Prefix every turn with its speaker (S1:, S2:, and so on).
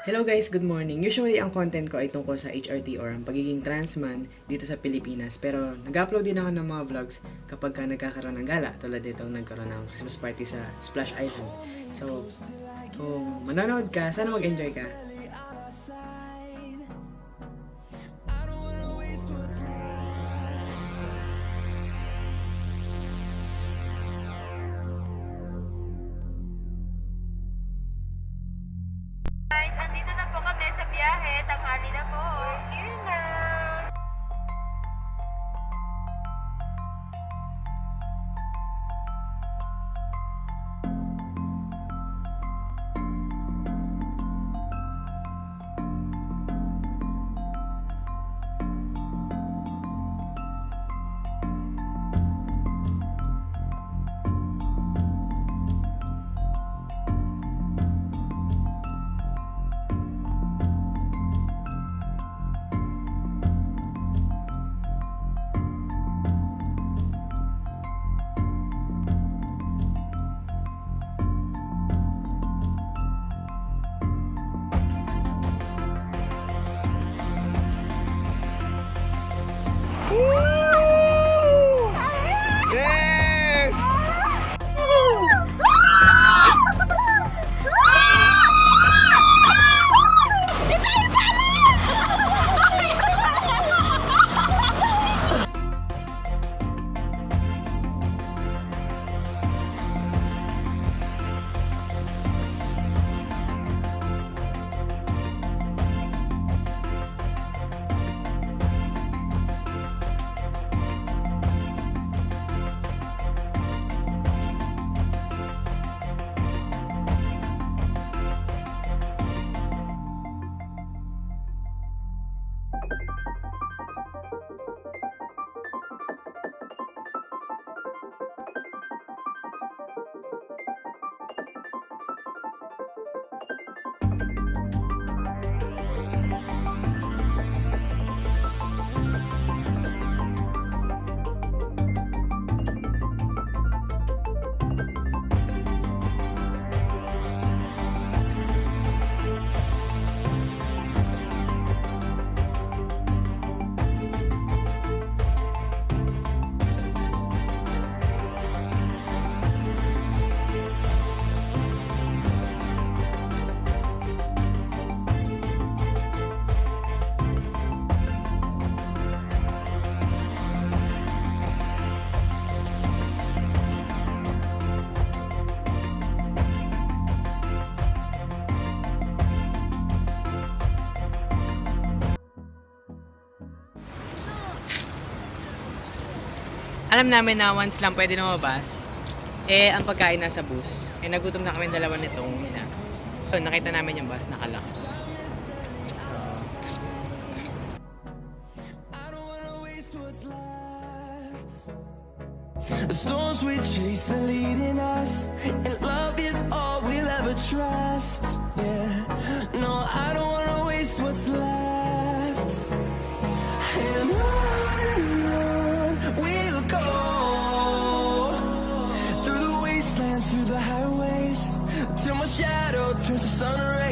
S1: Hello guys, good morning. Usually ang content ko ay tungkol sa HRT or ang pagiging trans man dito sa Pilipinas. Pero nag-upload din ako ng mga vlogs kapag ka nagkakaroon ng gala. Tulad dito nagkaroon ng Christmas party sa Splash Island. So, kung manonood ka, sana mag-enjoy ka.
S2: Guys, andito na po kami sa biyahe. Tanghali na po. We're here na.
S1: Yes! Alam namin na once lang pwede lumabas, ang pagkain nasa bus. Nagutom na kami dalawa nitong isa. So, nakita namin yung bus, nakalock.
S3: The storms we chase are leading us, and love is all we'll ever trust. Yeah, no, I don't wanna waste what's left. And on we'll go, through the wastelands, through the highways, till my shadow turns to sun rays.